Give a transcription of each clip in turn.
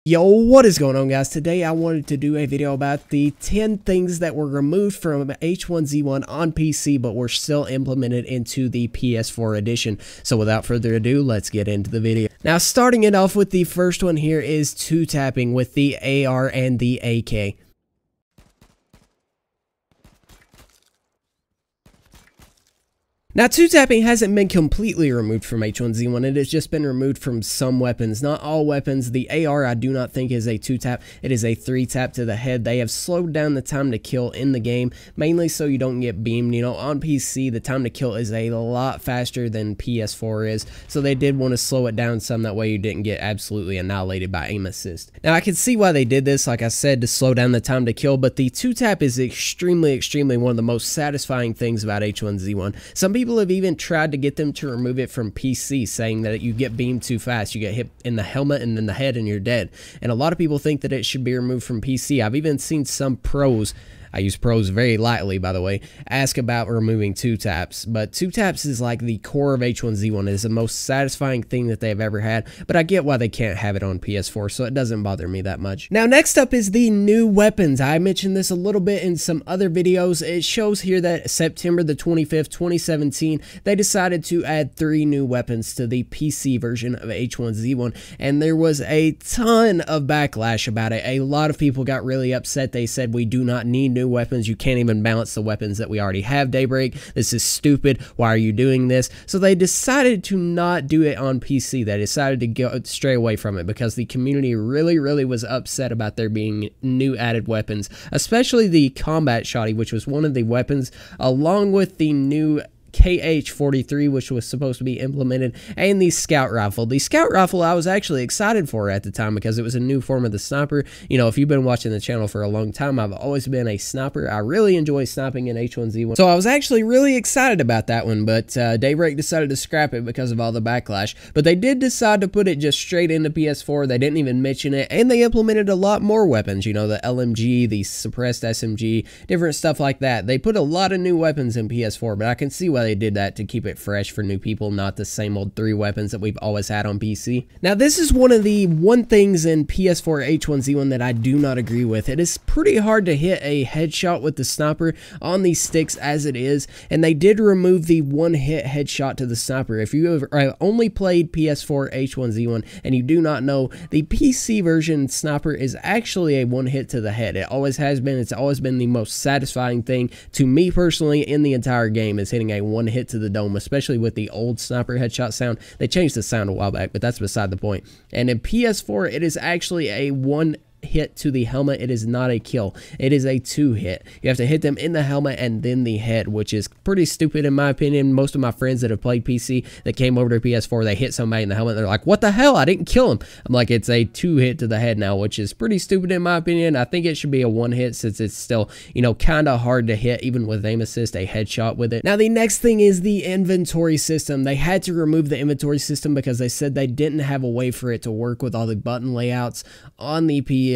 Yo, what is going on, guys? Today I wanted to do a video about the 10 things that were removed from H1Z1 on PC but were still implemented into the PS4 edition. So without further ado, let's get into the video. Now, starting it off with the first one here is two-tapping with the AR and the AK. Now, two-tapping hasn't been completely removed from H1Z1, it has just been removed from some weapons, not all weapons. The AR I do not think is a two-tap, it is a three-tap to the head. They have slowed down the time to kill in the game, mainly so you don't get beamed. You know, on PC, the time to kill is a lot faster than PS4 is, so they did want to slow it down some, that way you didn't get absolutely annihilated by aim assist. Now, I can see why they did this, like I said, to slow down the time to kill, but the two-tap is extremely one of the most satisfying things about H1Z1. Some people have even tried to get them to remove it from PC, saying that you get beamed too fast, you get hit in the helmet and then the head and you're dead. And a lot of people think that it should be removed from PC. I've even seen some pros, I use pros very lightly, by the way, ask about removing two-taps. But two-taps is like the core of H1Z1. It is the most satisfying thing that they've ever had, but I get why they can't have it on PS4, so it doesn't bother me that much. Now, next up is the new weapons. I mentioned this a little bit in some other videos. It shows here that September the 25th, 2017, they decided to add 3 new weapons to the PC version of H1Z1, and there was a ton of backlash about it. A lot of people got really upset. They said, we do not need new weapons. You can't even balance the weapons that we already have, Daybreak. This is stupid. Why are you doing this? So they decided to not do it on PC. They decided to go stray away from it because the community really was upset about there being new added weapons, especially the combat shotty, which was one of the weapons, along with the new KH-43, which was supposed to be implemented, and the scout rifle. The scout rifle I was actually excited for at the time because it was a new form of the sniper. You know, if you've been watching the channel for a long time, I've always been a sniper. I really enjoy sniping in H1Z1, so I was actually really excited about that one, but Daybreak decided to scrap it because of all the backlash. But they did decide to put it just straight into PS4. They didn't even mention it, and they implemented a lot more weapons. You know, the LMG, the suppressed SMG, different stuff like that. They put a lot of new weapons in PS4, but I can see why they did that, to keep it fresh for new people, not the same old 3 weapons that we've always had on PC. Now, this is one of the things in PS4 H1Z1 that I do not agree with. It is pretty hard to hit a headshot with the sniper on these sticks as it is, and they did remove the one-hit headshot to the sniper. If you have only played PS4 H1Z1 and you do not know, the PC version sniper is actually a one-hit to the head. It always has been. It's always been the most satisfying thing to me personally in the entire game, is hitting a one hit to the dome, especially with the old sniper headshot sound. They changed the sound a while back, but that's beside the point. And in PS4, it is actually a one hit to the helmet. It is not a kill. It is a 2-hit. You have to hit them in the helmet and then the head, which is pretty stupid in my opinion. Most of my friends that have played PC that came over to PS4, they hit somebody in the helmet, they're like, what the hell? I didn't kill him. I'm like, it's a 2-hit to the head now, which is pretty stupid in my opinion. I think it should be a 1-hit since it's still, you know, kind of hard to hit even with aim assist, a headshot with it. Now, the next thing is the inventory system. They had to remove the inventory system because they said they didn't have a way for it to work with all the button layouts on the PS4.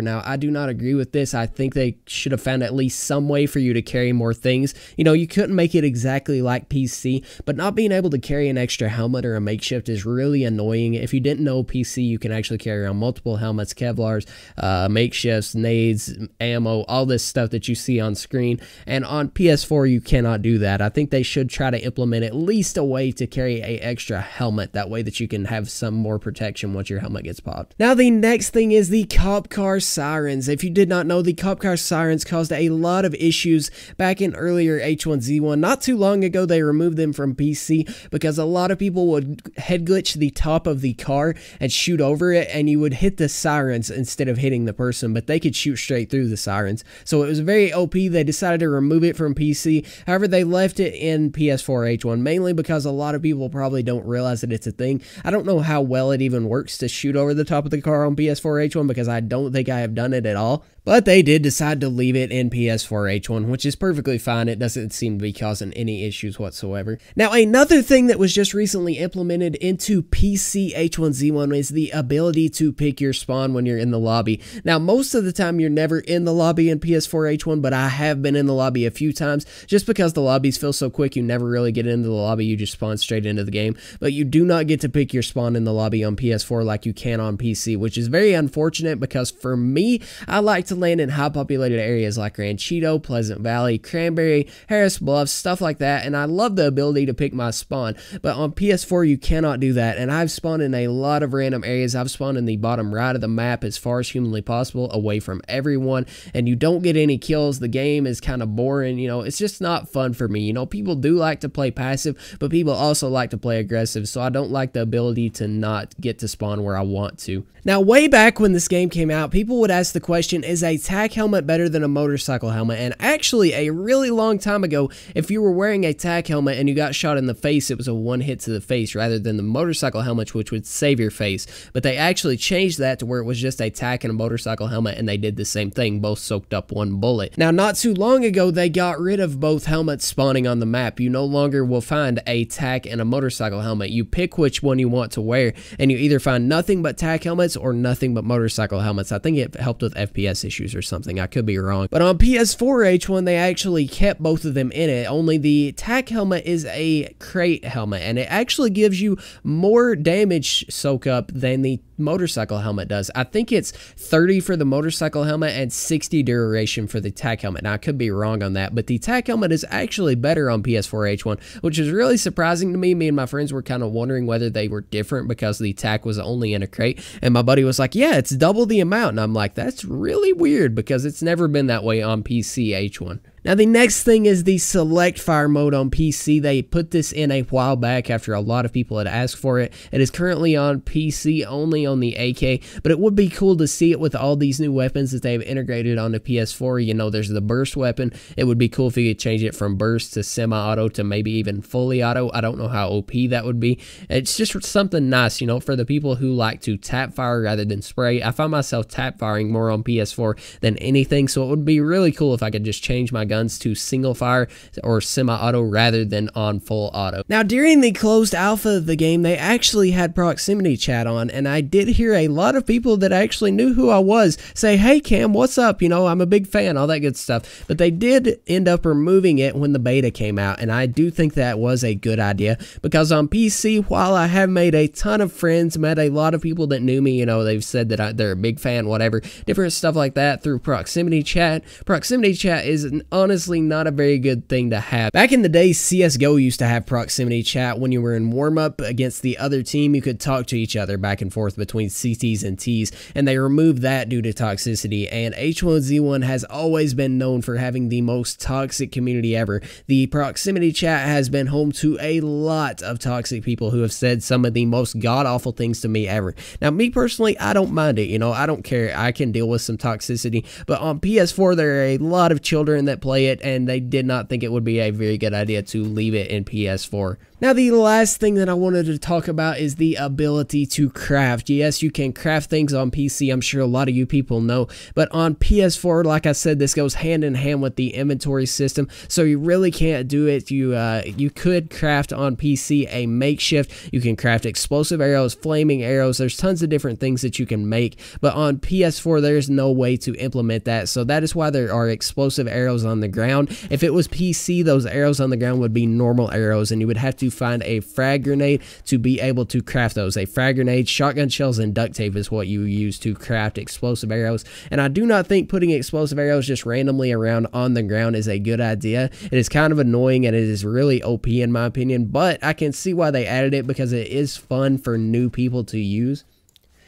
Now, I do not agree with this. I think they should have found at least some way for you to carry more things. You know, you couldn't make it exactly like PC, but not being able to carry an extra helmet or a makeshift is really annoying. If you didn't know, PC, you can actually carry around multiple helmets, Kevlars, makeshifts, nades, ammo, all this stuff that you see on screen, and on PS4 you cannot do that. I think they should try to implement at least a way to carry a extra helmet, that way that you can have some more protection once your helmet gets popped. Now, the next thing is the Car Sirens. If you did not know, the Car Sirens caused a lot of issues back in earlier H1Z1. Not too long ago, they removed them from PC because a lot of people would head glitch the top of the car and shoot over it, and you would hit the sirens instead of hitting the person, but they could shoot straight through the sirens. So it was very OP. They decided to remove it from PC. However, they left it in PS4 H1, mainly because a lot of people probably don't realize that it's a thing. I don't know how well it even works to shoot over the top of the car on PS4 H1 because I don't think I have done it at all. But they did decide to leave it in PS4 H1, which is perfectly fine. It doesn't seem to be causing any issues whatsoever. Now, another thing that was just recently implemented into PC H1Z1 is the ability to pick your spawn when you're in the lobby. Now, most of the time, you're never in the lobby in PS4 H1, but I have been in the lobby a few times just because the lobbies feel so quick. You never really get into the lobby. You just spawn straight into the game. But you do not get to pick your spawn in the lobby on PS4 like you can on PC, which is very unfortunate because for me, I like to land in high populated areas like Ranchito, Pleasant Valley, Cranberry, Harris Bluffs, stuff like that, and I love the ability to pick my spawn, but on PS4 you cannot do that, and I've spawned in a lot of random areas. I've spawned in the bottom right of the map as far as humanly possible, away from everyone, and you don't get any kills. The game is kind of boring, you know, it's just not fun for me. You know, people do like to play passive, but people also like to play aggressive, so I don't like the ability to not get to spawn where I want to. Now, way back when this game came out, people would ask the question, is a tac helmet better than a motorcycle helmet? And actually, a really long time ago, if you were wearing a tac helmet and you got shot in the face, it was a one hit to the face rather than the motorcycle helmet, which would save your face. But they actually changed that to where it was just a tac and a motorcycle helmet, and they did the same thing, both soaked up one bullet. Now, not too long ago, they got rid of both helmets spawning on the map. You no longer will find a tac and a motorcycle helmet. You pick which one you want to wear, and you either find nothing but tac helmets or nothing but motorcycle helmets. I think it helped with FPS issues or something. I could be wrong. But on PS4 H1, they actually kept both of them in it. Only the tac helmet is a crate helmet, and it actually gives you more damage soak up than the motorcycle helmet does. I think it's 30 for the motorcycle helmet and 60 duration for the tac helmet. Now, I could be wrong on that, but the tac helmet is actually better on PS4 H1, which is really surprising to me. Me and my friends were kind of wondering whether they were different because the tac was only in a crate, and my buddy was like, yeah, it's double the amount, and I'm like, that's really weird because it's never been that way on PC H1. Now, the next thing is the select fire mode on PC. They put this in a while back after a lot of people had asked for it. It is currently on PC only on the AK, but it would be cool to see it with all these new weapons that they've integrated onto PS4. You know, there's the burst weapon. It would be cool if you could change it from burst to semi-auto to maybe even fully auto. I don't know how OP that would be. It's just something nice, you know, for the people who like to tap fire rather than spray. I find myself tap firing more on PS4 than anything, so it would be really cool if I could just change my guns to single fire or semi-auto rather than on full auto. Now, during the closed alpha of the game, they actually had proximity chat on, and I did hear a lot of people that actually knew who I was say, hey Cam, what's up? You know, I'm a big fan, all that good stuff. But they did end up removing it when the beta came out, and I do think that was a good idea because on PC, while I have made a ton of friends, met a lot of people that knew me, you know, they've said that they're a big fan, whatever, different stuff like that through proximity chat. Proximity chat is honestly not a very good thing to have. Back in the day, CSGO used to have proximity chat. When you were in warm-up against the other team, you could talk to each other back and forth between CTs and Ts, and they removed that due to toxicity, and H1Z1 has always been known for having the most toxic community ever. The proximity chat has been home to a lot of toxic people who have said some of the most god-awful things to me ever. Now, me personally, I don't mind it, you know, I don't care. I can deal with some toxicity, but on PS4, there are a lot of children that play it, and they did not think it would be a very good idea to leave it in PS4. Now, the last thing that I wanted to talk about is the ability to craft. Yes, you can craft things on PC. I'm sure a lot of you people know, but on PS4, like I said, this goes hand in hand with the inventory system, so you really can't do it. You could craft on PC a makeshift. You can craft explosive arrows, flaming arrows. There's tons of different things that you can make, but on PS4, there's no way to implement that, so that is why there are explosive arrows on the ground. If it was PC, those arrows on the ground would be normal arrows, and you would have to find a frag grenade to be able to craft those. A frag grenade, shotgun shells, and duct tape is what you use to craft explosive arrows, and I do not think putting explosive arrows just randomly around on the ground is a good idea. It is kind of annoying, and it is really OP in my opinion, but I can see why they added it because it is fun for new people to use.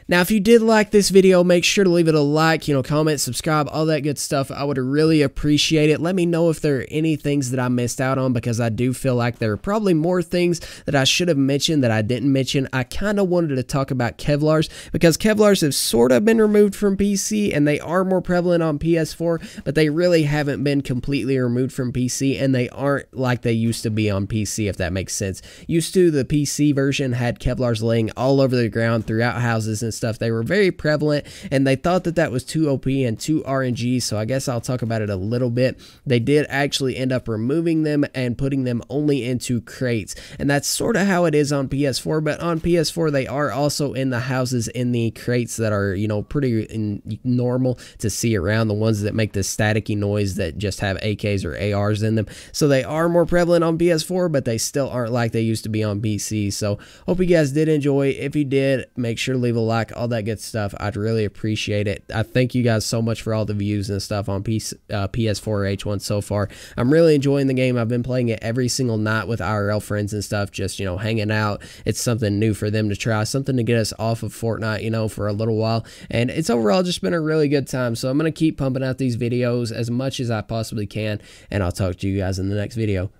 Now, if you did like this video, make sure to leave it a like, you know, comment, subscribe, all that good stuff. I would really appreciate it. Let me know if there are any things that I missed out on, because I do feel like there are probably more things that I should have mentioned that I didn't mention. I kind of wanted to talk about Kevlars, because Kevlars have sort of been removed from PC, and they are more prevalent on PS4, but they really haven't been completely removed from PC, and they aren't like they used to be on PC, if that makes sense. Used to, the PC version had Kevlars laying all over the ground throughout houses and stuff. They were very prevalent, and they thought that that was too OP and too RNG, so I guess I'll talk about it a little bit. They did actually end up removing them and putting them only into crates, and that's sort of how it is on PS4, but on PS4 they are also in the houses in the crates that are, you know, pretty normal to see around, the ones that make this staticky noise that just have AKs or ARs in them. So they are more prevalent on PS4, but they still aren't like they used to be on PC. So hope you guys did enjoy. If you did, make sure to leave a like, all that good stuff. I'd really appreciate it. I thank you guys so much for all the views and stuff on PS4 H1 so far. I'm really enjoying the game. I've been playing it every single night with IRL friends and stuff, just, you know, hanging out. It's something new for them to try, something to get us off of Fortnite, you know, for a little while, and it's overall just been a really good time. So I'm going to keep pumping out these videos as much as I possibly can, and I'll talk to you guys in the next video.